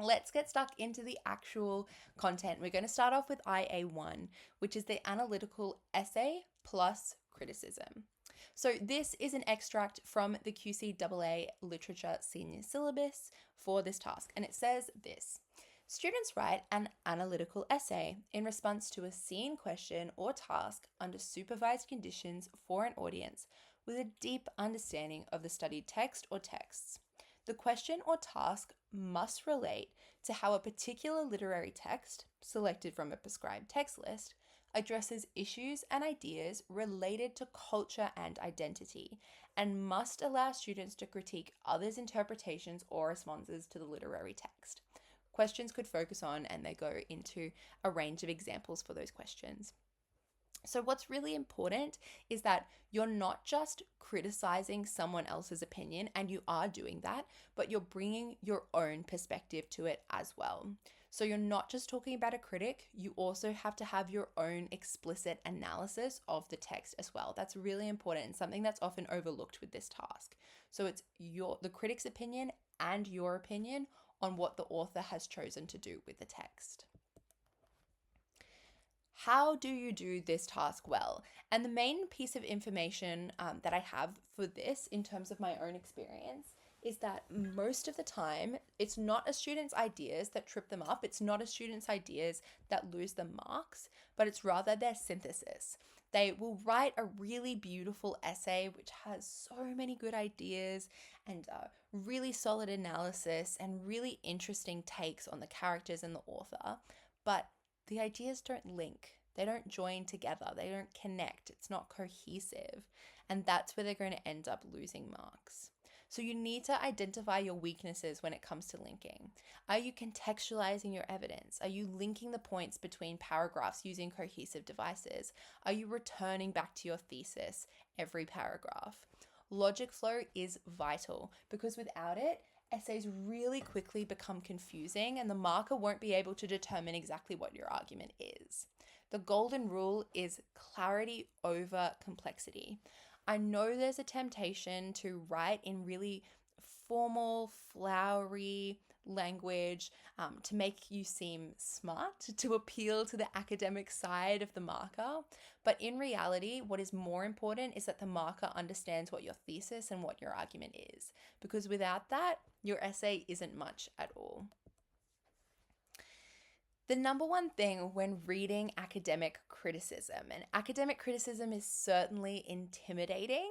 Let's get stuck into the actual content. We're going to start off with IA1, which is the analytical essay plus criticism. So this is an extract from the QCEE Literature Senior Syllabus for this task, and it says this. Students write an analytical essay in response to a seen question or task under supervised conditions for an audience with a deep understanding of the studied text or texts. The question or task must relate to how a particular literary text, selected from a prescribed text list, addresses issues and ideas related to culture and identity, and must allow students to critique others' interpretations or responses to the literary text. Questions could focus on, and they go into a range of examples for those questions. So what's really important is that you're not just criticizing someone else's opinion, and you are doing that, but you're bringing your own perspective to it as well. So you're not just talking about a critic, you also have to have your own explicit analysis of the text as well. That's really important and something that's often overlooked with this task. So it's the critic's opinion and your opinion on what the author has chosen to do with the text. How do you do this task well? And the main piece of information that I have for this in terms of my own experience is that most of the time, it's not a student's ideas that trip them up. It's not a student's ideas that lose them marks, but it's rather their synthesis. They will write a really beautiful essay which has so many good ideas and really solid analysis and really interesting takes on the characters and the author, but the ideas don't link. They don't join together. They don't connect. It's not cohesive. And that's where they're going to end up losing marks. So you need to identify your weaknesses when it comes to linking. Are you contextualizing your evidence? Are you linking the points between paragraphs using cohesive devices? Are you returning back to your thesis every paragraph? Logic flow is vital because without it, essays really quickly become confusing and the marker won't be able to determine exactly what your argument is. The golden rule is clarity over complexity. I know there's a temptation to write in really formal, flowery language to make you seem smart, to appeal to the academic side of the marker. But in reality, what is more important is that the marker understands what your thesis and what your argument is. Because without that, your essay isn't much at all. The number one thing when reading academic criticism, and academic criticism is certainly intimidating.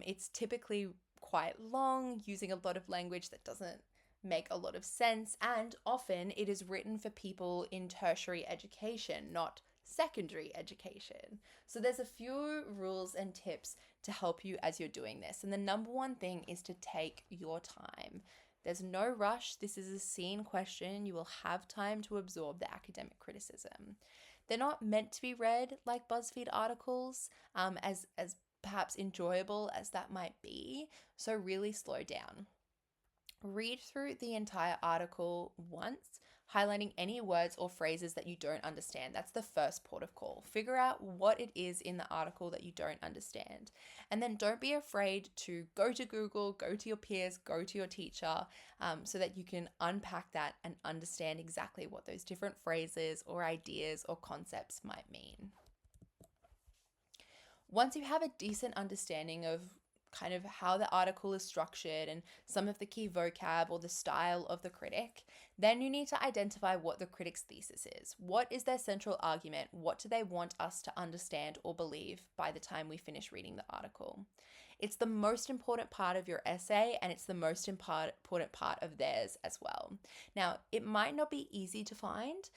It's typically quite long, using a lot of language that doesn't make a lot of sense, and often it is written for people in tertiary education, not secondary education. So there's a few rules and tips to help you as you're doing this. And the number one thing is to take your time. There's no rush. This is a seen question. You will have time to absorb the academic criticism. They're not meant to be read like BuzzFeed articles, as perhaps enjoyable as that might be. So really slow down. Read through the entire article once, highlighting any words or phrases that you don't understand. That's the first port of call. Figure out what it is in the article that you don't understand. And then don't be afraid to go to Google, go to your peers, go to your teacher, so that you can unpack that and understand exactly what those different phrases or ideas or concepts might mean. Once you have a decent understanding of kind of how the article is structured and some of the key vocab or the style of the critic, then you need to identify what the critic's thesis is. What is their central argument? What do they want us to understand or believe by the time we finish reading the article? It's the most important part of your essay, and it's the most important part of theirs as well. Now, it might not be easy to find.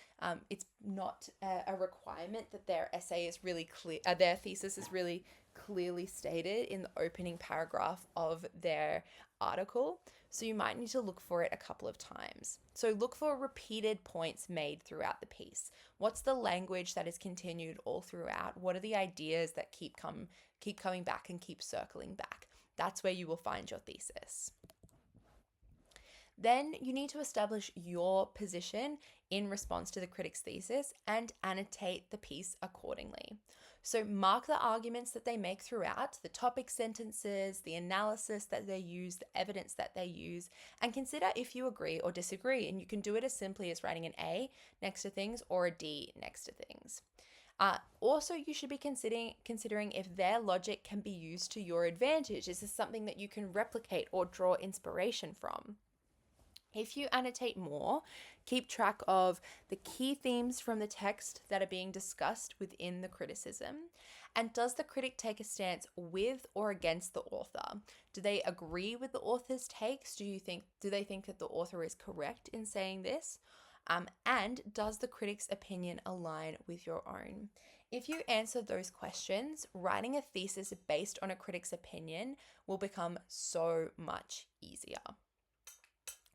It's not a requirement that their essay is really clear, their thesis is really clearly stated in the opening paragraph of their article. So you might need to look for it a couple of times. So look for repeated points made throughout the piece. What's the language that is continued all throughout? What are the ideas that keep coming back and keep circling back? That's where you will find your thesis. Then you need to establish your position in response to the critic's thesis and annotate the piece accordingly. So mark the arguments that they make throughout, the topic sentences, the analysis that they use, the evidence that they use, and consider if you agree or disagree. And you can do it as simply as writing an A next to things or a D next to things. Also, you should be considering if their logic can be used to your advantage. Is this something that you can replicate or draw inspiration from? If you annotate more, keep track of the key themes from the text that are being discussed within the criticism. And does the critic take a stance with or against the author? Do they agree with the author's takes? Do they think that the author is correct in saying this? And does the critic's opinion align with your own? If you answer those questions, writing a thesis based on a critic's opinion will become so much easier.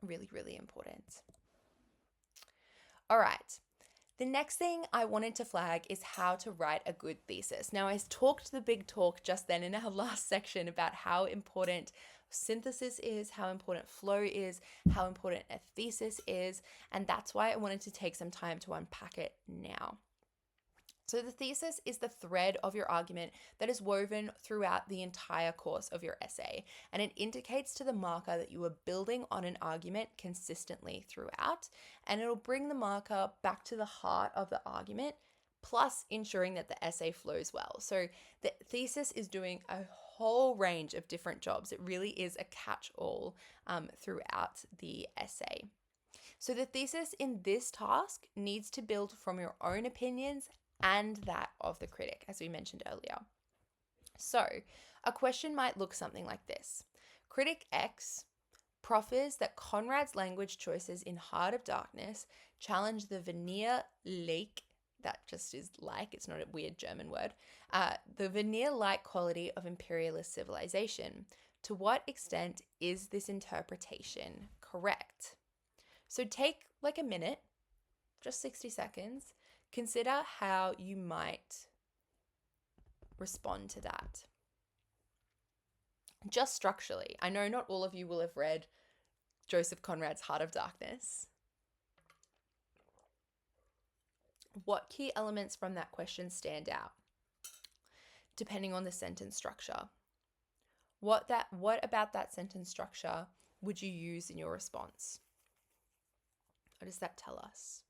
Really, really important. All right. The next thing I wanted to flag is how to write a good thesis. Now, I talked the big talk just then in our last section about how important synthesis is, how important flow is, how important a thesis is, and that's why I wanted to take some time to unpack it now. So the thesis is the thread of your argument that is woven throughout the entire course of your essay, and it indicates to the marker that you are building on an argument consistently throughout, and it'll bring the marker back to the heart of the argument, plus ensuring that the essay flows well. So the thesis is doing a whole range of different jobs. It really is a catch-all throughout the essay. So the thesis in this task needs to build from your own opinions and that of the critic, as we mentioned earlier. So a question might look something like this. Critic X proffers that Conrad's language choices in Heart of Darkness challenge the veneer-like, that just is like, it's not a weird German word, the veneer-like quality of imperialist civilization. To what extent is this interpretation correct? So take like a minute, just 60 seconds, consider how you might respond to that. Just structurally, I know not all of you will have read Joseph Conrad's Heart of Darkness. What key elements from that question stand out, depending on the sentence structure? What about that sentence structure would you use in your response? What does that tell us?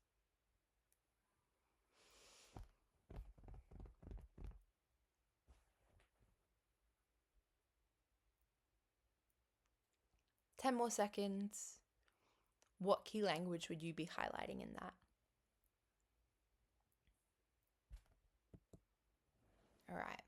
Ten more seconds. What key language would you be highlighting in that? All right.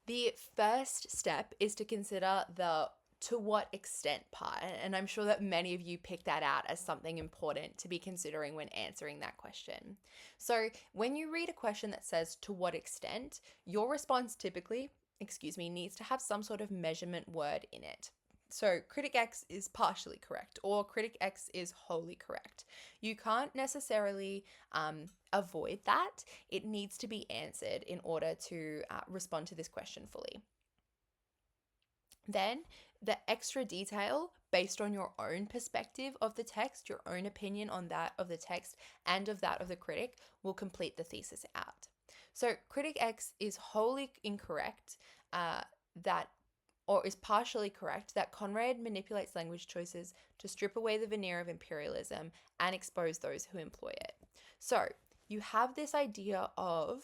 The first step is to consider the to what extent part, and I'm sure that many of you picked that out as something important to be considering when answering that question. So when you read a question that says to what extent, your response typically, needs to have some sort of measurement word in it. So critic X is partially correct, or critic X is wholly correct. You can't necessarily avoid that. It needs to be answered in order to respond to this question fully. Then the extra detail based on your own perspective of the text, your own opinion on that of the text and of that of the critic will complete the thesis out. So critic X is wholly incorrect is partially correct that Conrad manipulates language choices to strip away the veneer of imperialism and expose those who employ it. So you have this idea of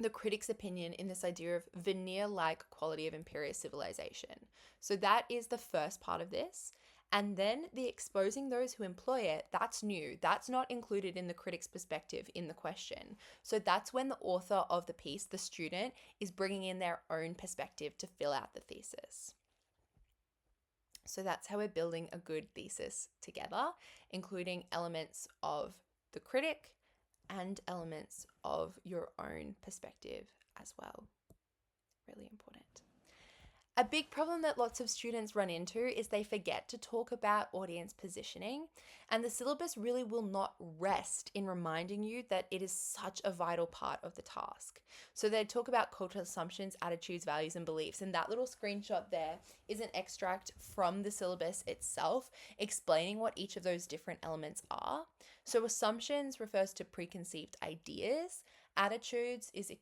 the critic's opinion in this idea of veneer-like quality of imperial civilization. So that is the first part of this. And then the exposing those who employ it, that's new. That's not included in the critic's perspective in the question. So that's when the author of the piece, the student, is bringing in their own perspective to fill out the thesis. So that's how we're building a good thesis together, including elements of the critic and elements of your own perspective as well. Really important. A big problem that lots of students run into is they forget to talk about audience positioning, and the syllabus really will not rest in reminding you that it is such a vital part of the task. So they talk about cultural assumptions, attitudes, values, and beliefs, and that little screenshot there is an extract from the syllabus itself explaining what each of those different elements are. So assumptions refers to preconceived ideas, Attitudes is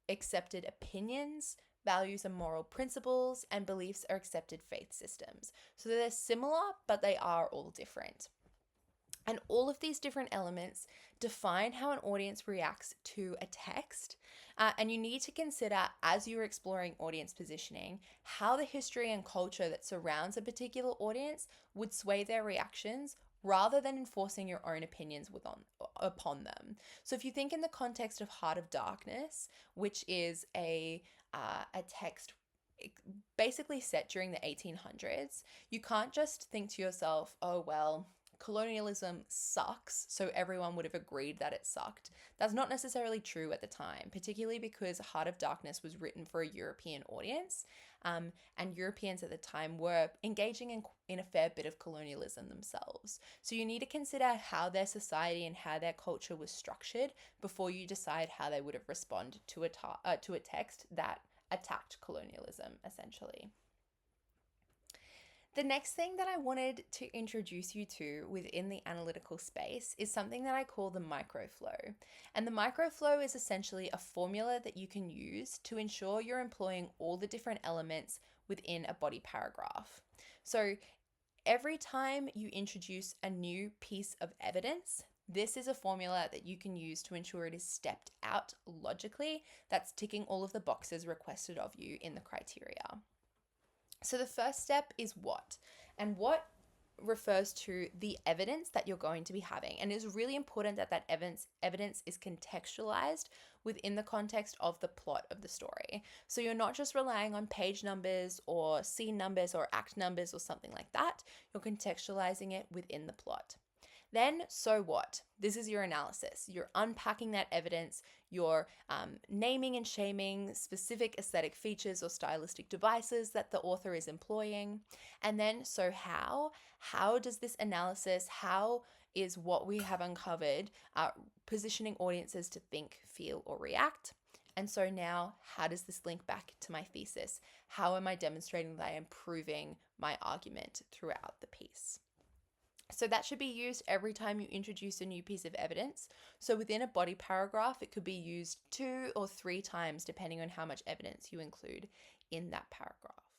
accepted opinions, values and moral principles, and beliefs are accepted faith systems. So they're similar, but they are all different. And all of these different elements define how an audience reacts to a text. And you need to consider, as you're exploring audience positioning, how the history and culture that surrounds a particular audience would sway their reactions rather than enforcing your own opinions upon them. So if you think in the context of Heart of Darkness, which is a text basically set during the 1800s, you can't just think to yourself, oh, well, colonialism sucks, so everyone would have agreed that it sucked. That's not necessarily true at the time, particularly because Heart of Darkness was written for a European audience, and Europeans at the time were engaging in a fair bit of colonialism themselves. So you need to consider how their society and how their culture was structured before you decide how they would have responded to a text that attacked colonialism, essentially. The next thing that I wanted to introduce you to within the analytical space is something that I call the microflow. And the microflow is essentially a formula that you can use to ensure you're employing all the different elements within a body paragraph. So every time you introduce a new piece of evidence, this is a formula that you can use to ensure it is stepped out logically, that's ticking all of the boxes requested of you in the criteria. So the first step is what, and what refers to the evidence that you're going to be having. And it's really important that that evidence is contextualized within the context of the plot of the story. So you're not just relying on page numbers or scene numbers or act numbers or something like that. You're contextualizing it within the plot. Then, so what? This is your analysis. You're unpacking that evidence. You're naming and shaming specific aesthetic features or stylistic devices that the author is employing. And then, so how? How does this analysis, how is what we have uncovered positioning audiences to think, feel, or react? And so now, how does this link back to my thesis? How am I demonstrating that I am proving my argument throughout the piece? So that should be used every time you introduce a new piece of evidence. So within a body paragraph, it could be used 2 or 3 times depending on how much evidence you include in that paragraph.